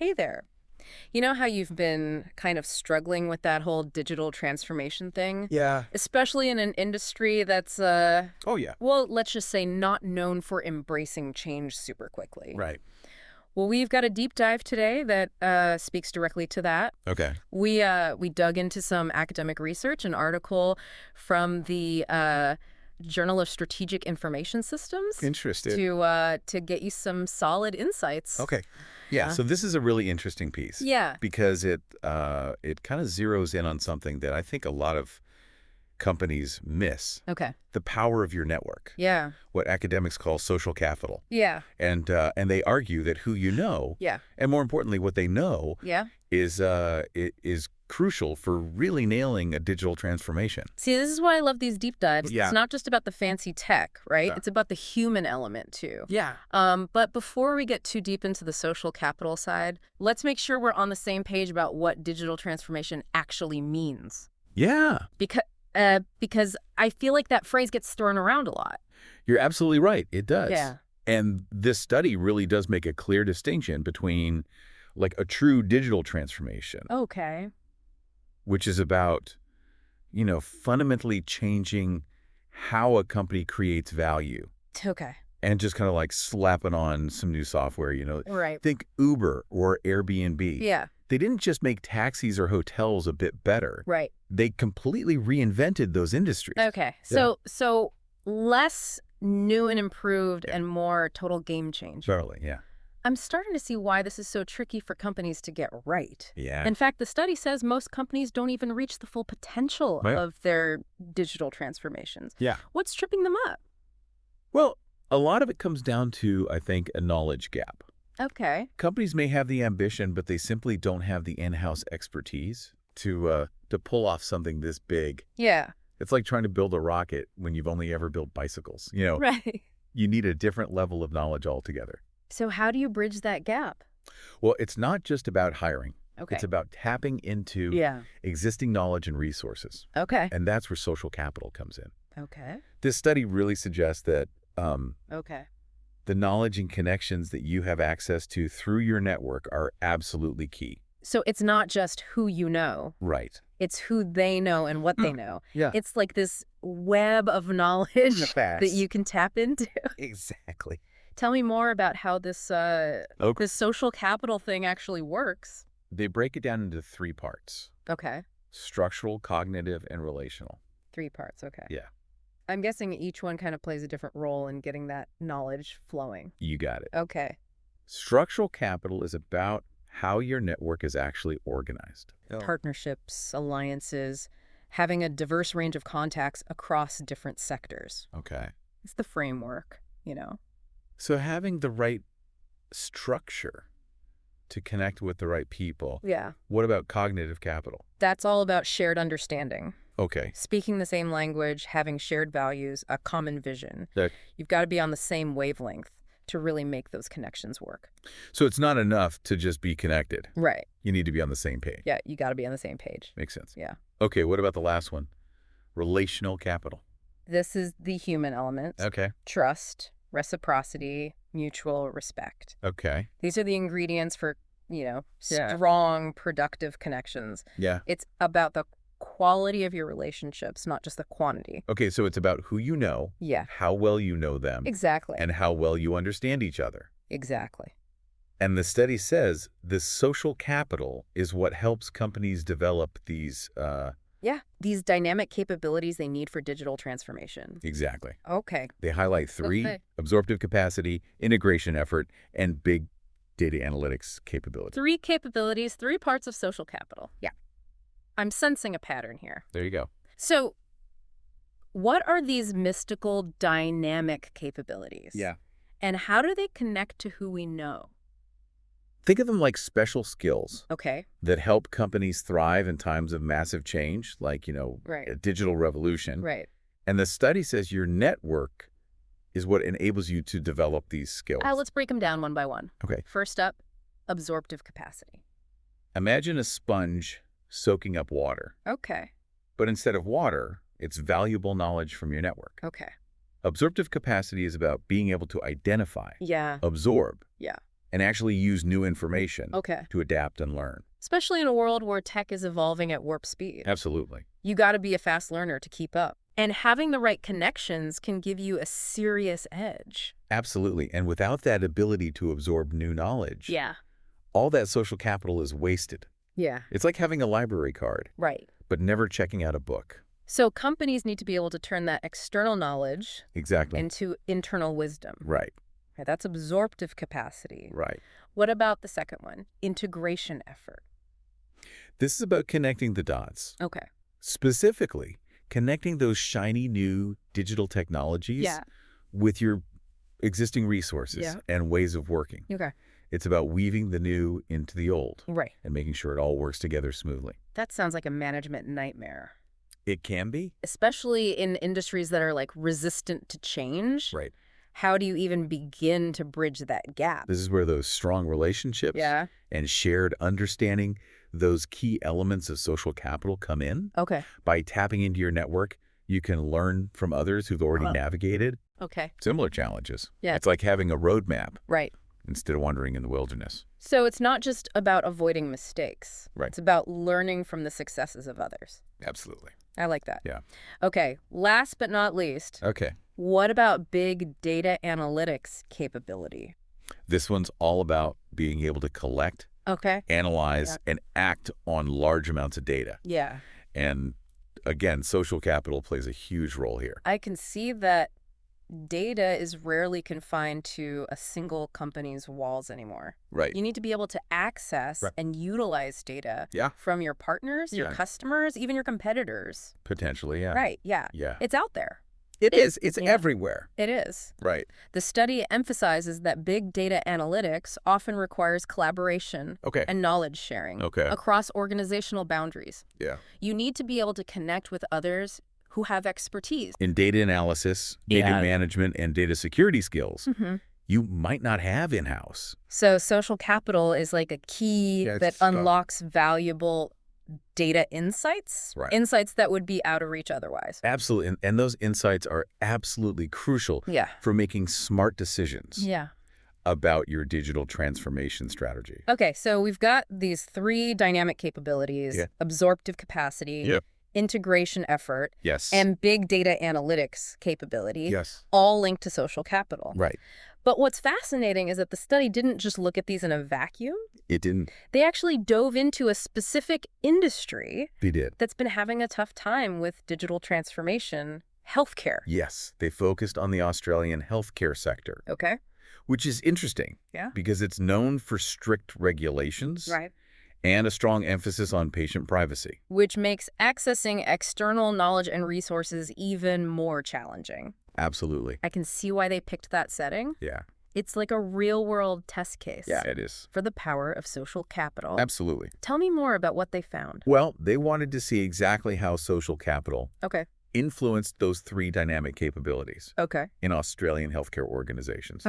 Hey there. You know how you've been kind of struggling with that whole digital transformation thing? Yeah. Especially in an industry that's, Oh, yeah. well, let's just say not known for embracing change super quickly. Right. Well, we've got a deep dive today that speaks directly to that. Okay. We dug into some academic research, an article from the Journal of Strategic Information Systems Interested. to get you some solid insights. Okay. Yeah. Uh, So this is a really interesting piece yeah. because it kind of zeroes in on something that I think a lot of companies miss: Okay. the power of your network, Yeah. what academics call social capital, Yeah. and they argue that who you know, Yeah. and more importantly, what they know, Yeah. is crucial for really nailing a digital transformation. See, this is why I love these deep dives. It's Yeah. not just about the fancy tech, right? Yeah. It's about the human element too. Yeah. But before we get too deep into the social capital side, let's make sure we're on the same page about what digital transformation actually means. Yeah. Because I feel like that phrase gets thrown around a lot. You're absolutely right. It does. Yeah. And this study really does make a clear distinction between like a true digital transformation, Okay. which is about, fundamentally changing how a company creates value Okay. and just kind of like slapping on some new software. Right. Think Uber or Airbnb. Yeah. They didn't just make taxis or hotels a bit better. Right. They completely reinvented those industries. Okay. Yeah. So less new and improved Yeah. and more total game change. Totally, yeah. I'm starting to see why this is so tricky for companies to get right. Yeah. In fact, the study says most companies don't even reach the full potential Right. of their digital transformations. Yeah. What's tripping them up? Well, a lot of it comes down to, I think, a knowledge gap. Okay. Companies may have the ambition, but they simply don't have the in-house expertise to pull off something this big. Yeah. It's like trying to build a rocket when you've only ever built bicycles. Right. You need a different level of knowledge altogether. So how do you bridge that gap? Well, it's not just about hiring. Okay. It's about tapping into Yeah. existing knowledge and resources. Okay. And that's where social capital comes in. Okay. This study really suggests that Okay. the knowledge and connections that you have access to through your network are absolutely key. So it's not just who you know. Right. It's who they know and what they know. Yeah. It's like this web of knowledge that you can tap into. Exactly. Tell me more about how this Okay. this social capital thing actually works. They break it down into 3 parts: Okay. structural, cognitive, and relational. 3 parts. Okay. Yeah, I'm guessing each one kind of plays a different role in getting that knowledge flowing. you got it. Okay. Structural capital is about how your network is actually organized. Partnerships, alliances, having a diverse range of contacts across different sectors. Okay. It's the framework. So having the right structure to connect with the right people. Yeah. What about cognitive capital? That's all about shared understanding. Okay. Speaking the same language, having shared values, a common vision. That- You've got to be on the same wavelength to really make those connections work. So it's not enough to just be connected. Right. You need to be on the same page. Yeah, you got to be on the same page. Makes sense. Yeah. Okay, what about the last one? Relational capital. This is the human element. Okay. Trust, reciprocity, mutual respect. Okay. These are the ingredients for, Yeah. strong, productive connections. Yeah. It's about the quality of your relationships, not just the quantity. Okay, so it's about who you know, Yeah, how well you know them, exactly. and how well you understand each other. Exactly. And the study says this social capital is what helps companies develop these, Yeah, these dynamic capabilities they need for digital transformation. exactly. Okay. They highlight 3: Okay. absorptive capacity, integration effort, and big data analytics capability. 3 capabilities, 3 parts of social capital. Yeah. I'm sensing a pattern here. There you go. So, what are these mystical dynamic capabilities? And how do they connect to who we know? Think of them like special skills Okay. that help companies thrive in times of massive change, like, Right. a digital revolution. Right. And the study says your network is what enables you to develop these skills. Let's break them down one by one. Okay. First up, absorptive capacity. Imagine a sponge soaking up water, Okay. but instead of water, it's valuable knowledge from your network. Okay. Absorptive capacity is about being able to identify, Yeah. absorb, Yeah. and actually use new information Okay. to adapt and learn. Especially in a world where tech is evolving at warp speed. Absolutely. You got to be a fast learner to keep up. And having the right connections can give you a serious edge. Absolutely. And without that ability to absorb new knowledge, Yeah. all that social capital is wasted. Yeah. It's like having a library card, Right. but never checking out a book. So companies need to be able to turn that external knowledge Exactly. into internal wisdom. Right. Okay, that's absorptive capacity. Right. What about the second one? Integration effort. This is about connecting the dots. Okay. Specifically, connecting those shiny new digital technologies with your existing resources and ways of working. Okay. It's about weaving the new into the old. Right. And making sure it all works together smoothly. That sounds like a management nightmare. It can be. Especially in industries that are like resistant to change. Right. How do you even begin to bridge that gap? This is where those strong relationships and shared understanding, those key elements of social capital come in. Okay. By tapping into your network, you can learn from others who've already navigated similar challenges. Yeah. It's like having a roadmap. Right. Instead of wandering in the wilderness. So it's not just about avoiding mistakes. Right. It's about learning from the successes of others. Absolutely. I like that. Yeah. Okay. Last but not least. Okay. What about big data analytics capability? This one's all about being able to collect, analyze, and act on large amounts of data. Yeah. And again, social capital plays a huge role here. I can see that data is rarely confined to a single company's walls anymore. Right. You need to be able to access and utilize data from your partners, your customers, even your competitors. Potentially, yeah. Right, yeah. It's out there. It is. It's everywhere. It is. Right. The study emphasizes that big data analytics often requires collaboration and knowledge sharing across organizational boundaries. Yeah. You need to be able to connect with others who have expertise in data analysis, data management, and data security skills you might not have in-house. So social capital is like a key that unlocks valuable data insights, insights that would be out of reach otherwise. Absolutely. And those insights are absolutely crucial for making smart decisions about your digital transformation strategy. Okay, so we've got these three dynamic capabilities, absorptive capacity, integration effort, and big data analytics capability, all linked to social capital. Right. But what's fascinating is that the study didn't just look at these in a vacuum. It didn't. They actually dove into a specific industry that's been having a tough time with digital transformation, healthcare. Yes, they focused on the Australian healthcare sector. Okay. Which is interesting because it's known for strict regulations and a strong emphasis on patient privacy. Which makes accessing external knowledge and resources even more challenging. Absolutely. I can see why they picked that setting. Yeah. It's like a real-world test case. Yeah, it is. For the power of social capital. Absolutely. Tell me more about what they found. Well, they wanted to see exactly how social capital influenced those three dynamic capabilities in Australian healthcare organizations.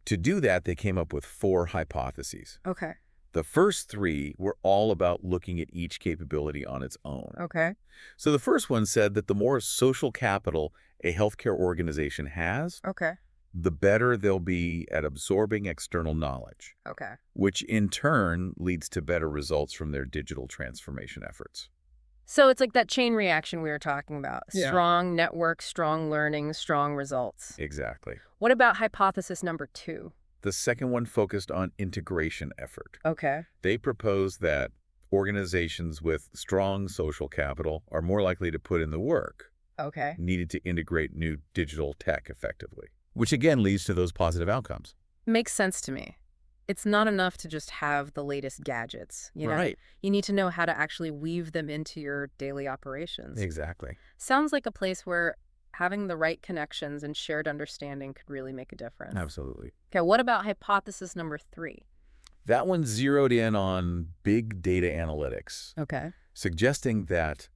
To do that, they came up with 4 hypotheses. The first 3 were all about looking at each capability on its own. So the first one said that the more social capital a healthcare organization has, the better they'll be at absorbing external knowledge, which in turn leads to better results from their digital transformation efforts. So it's like that chain reaction we were talking about. Strong network, strong learning, strong results. Exactly. What about hypothesis number 2? The second one focused on integration effort. They proposed that organizations with strong social capital are more likely to put in the work needed to integrate new digital tech effectively, which again leads to those positive outcomes. Makes sense to me. It's not enough to just have the latest gadgets, you know? You need to know how to actually weave them into your daily operations. Exactly. Sounds like a place where having the right connections and shared understanding could really make a difference. Absolutely. Okay, what about hypothesis number 3? That one zeroed in on big data analytics, suggesting that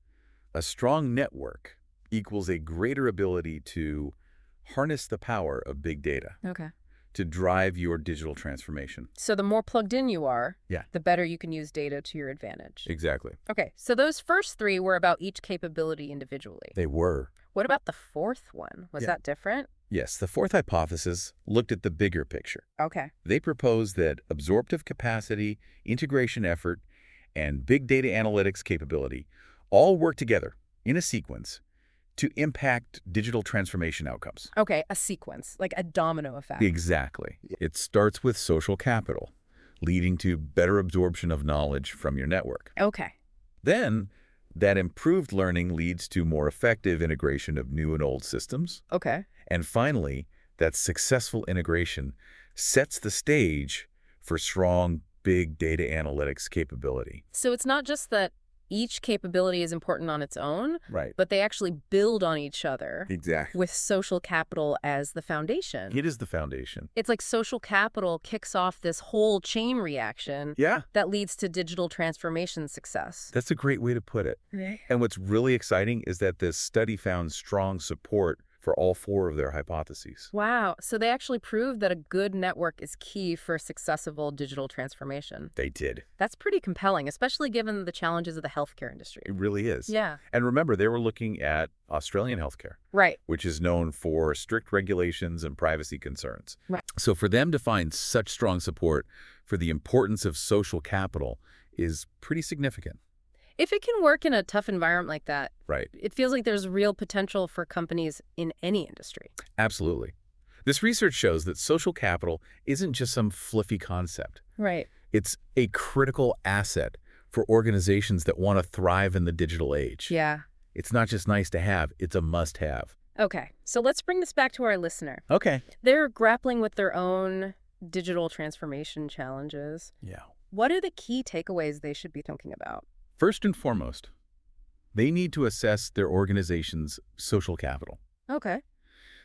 a strong network equals a greater ability to harness the power of big data to drive your digital transformation. So the more plugged in you are, the better you can use data to your advantage. Exactly. Okay, so those first 3 were about each capability individually. They were. What about the fourth one? Was that different? Yes, the fourth hypothesis looked at the bigger picture. Okay. They proposed that absorptive capacity, integration effort, and big data analytics capability all work together in a sequence to impact digital transformation outcomes. Okay, a sequence, like a domino effect. Exactly. It starts with social capital, leading to better absorption of knowledge from your network. Okay. Then, that improved learning leads to more effective integration of new and old systems. Okay. And finally, that successful integration sets the stage for strong big data analytics capability. So it's not just that each capability is important on its own, Right. but they actually build on each other. Exactly. With social capital as the foundation. It is the foundation. It's like social capital kicks off this whole chain reaction that leads to digital transformation success. That's a great way to put it. Okay. And what's really exciting is that this study found strong support for all four of their hypotheses. Wow. So they actually proved that a good network is key for successful digital transformation. They did. That's pretty compelling, especially given the challenges of the healthcare industry. It really is. Yeah. And remember, they were looking at Australian healthcare. Right. Which is known for strict regulations and privacy concerns. Right. So for them to find such strong support for the importance of social capital is pretty significant. If it can work in a tough environment like that, Right. it feels like there's real potential for companies in any industry. Absolutely. This research shows that social capital isn't just some fluffy concept. Right. It's a critical asset for organizations that want to thrive in the digital age. Yeah. It's not just nice to have, it's a must-have. Okay, so let's bring this back to our listener. Okay. They're grappling with their own digital transformation challenges. Yeah. What are the key takeaways they should be thinking about? First and foremost, they need to assess their organization's social capital. Okay.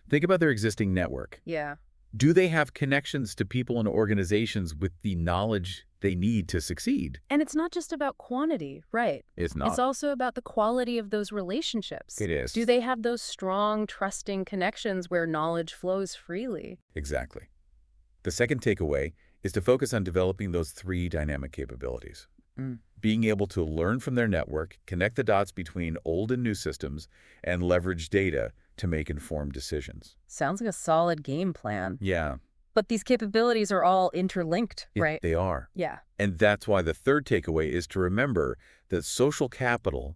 Think about their existing network. Yeah. Do they have connections to people and organizations with the knowledge they need to succeed? And it's not just about quantity, right? It's not. It's also about the quality of those relationships. It is. Do they have those strong, trusting connections where knowledge flows freely? Exactly. The second takeaway is to focus on developing those three dynamic capabilities. Being able to learn from their network, connect the dots between old and new systems, and leverage data to make informed decisions. Sounds like a solid game plan. Yeah. But these capabilities are all interlinked, right? They are. Yeah. And that's why the third takeaway is to remember that social capital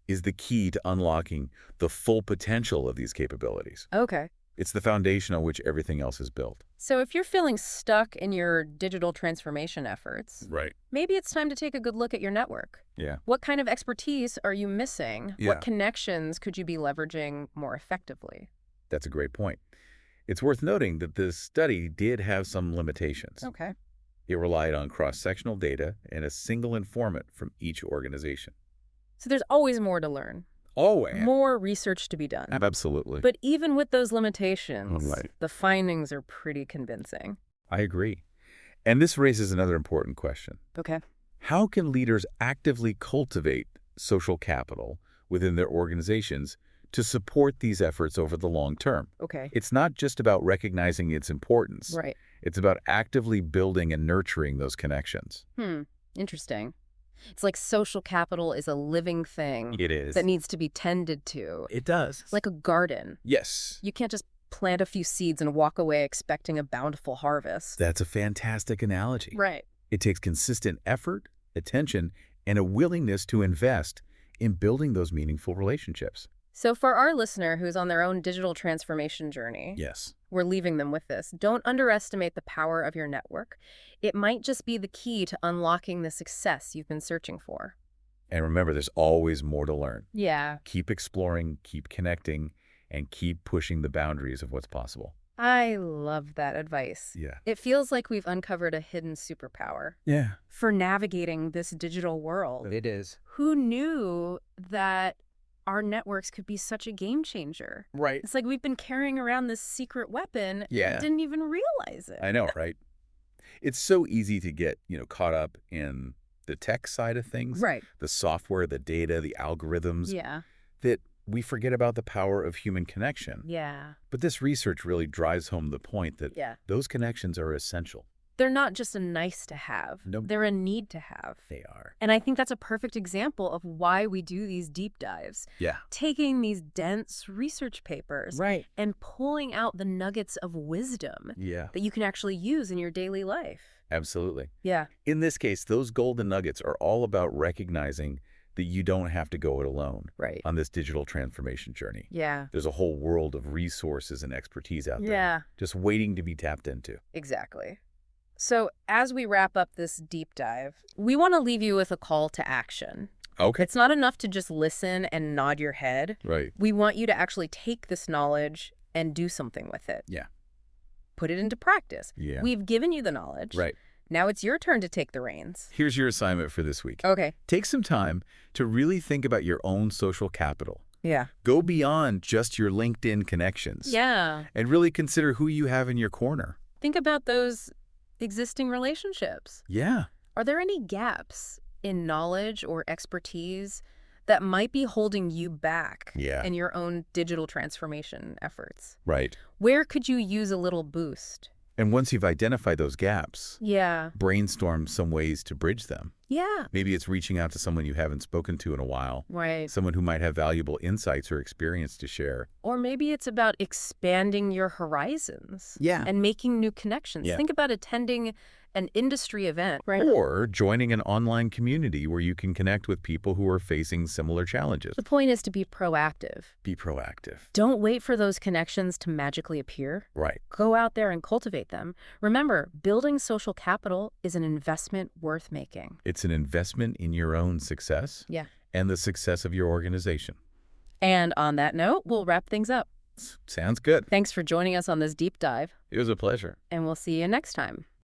is the key to unlocking the full potential of these capabilities. Okay. It's the foundation on which everything else is built. So if you're feeling stuck in your digital transformation efforts, Right. maybe it's time to take a good look at your network. Yeah. What kind of expertise are you missing? Yeah. What connections could you be leveraging more effectively? That's a great point. It's worth noting that this study did have some limitations. Okay. It relied on cross-sectional data and a single informant from each organization. So there's always more to learn. Always. More research to be done. Absolutely. But even with those limitations, Right. the findings are pretty convincing. I agree. And this raises another important question. Okay. How can leaders actively cultivate social capital within their organizations to support these efforts over the long term? Okay. It's not just about recognizing its importance. Right. It's about actively building and nurturing those connections. Interesting. It's like social capital is a living thing. It is. That needs to be tended to. It does. Like a garden. Yes. You can't just plant a few seeds and walk away expecting a bountiful harvest. That's a fantastic analogy. Right. It takes consistent effort, attention, and a willingness to invest in building those meaningful relationships. So for our listener who's on their own digital transformation journey, Yes. we're leaving them with this. Don't underestimate the power of your network. It might just be the key to unlocking the success you've been searching for. And remember, there's always more to learn. Yeah. Keep exploring, keep connecting, and keep pushing the boundaries of what's possible. I love that advice. Yeah. It feels like we've uncovered a hidden superpower. Yeah. For navigating this digital world. It is. Who knew that our networks could be such a game changer? Right. It's like we've been carrying around this secret weapon Yeah. and didn't even realize it. I know, right? It's so easy to get, caught up in the tech side of things. Right. The software, the data, the algorithms. Yeah. That we forget about the power of human connection. Yeah. But this research really drives home the point that Yeah. those connections are essential. They're not just a nice to have. Nope. They're a need to have. They are. And I think that's a perfect example of why we do these deep dives. Yeah. Taking these dense research papers and pulling out the nuggets of wisdom that you can actually use in your daily life. Absolutely. Yeah. In this case, those golden nuggets are all about recognizing that you don't have to go it alone on this digital transformation journey. Yeah. There's a whole world of resources and expertise out there just waiting to be tapped into. Exactly. So as we wrap up this deep dive, we want to leave you with a call to action. Okay. It's not enough to just listen and nod your head. Right. We want you to actually take this knowledge and do something with it. Yeah. Put it into practice. Yeah. We've given you the knowledge. Right. Now it's your turn to take the reins. Here's your assignment for this week. Okay. Take some time to really think about your own social capital. Yeah. Go beyond just your LinkedIn connections. Yeah. And really consider who you have in your corner. Think about those existing relationships. Yeah. Are there any gaps in knowledge or expertise that might be holding you back in your own digital transformation efforts? Right. Where could you use a little boost? And once you've identified those gaps, brainstorm some ways to bridge them. Yeah. Maybe it's reaching out to someone you haven't spoken to in a while. Right. Someone who might have valuable insights or experience to share. Or maybe it's about expanding your horizons. Yeah. And making new connections. Yeah. Think about attending an industry event. Right. Or joining an online community where you can connect with people who are facing similar challenges. The point is to be proactive. Be proactive. Don't wait for those connections to magically appear. Right. Go out there and cultivate them. Remember, building social capital is an investment worth making. It's an investment in your own success. Yeah. And the success of your organization. And on that note, we'll wrap things up. Sounds good. Thanks for joining us on this deep dive. It was a pleasure. And we'll see you next time.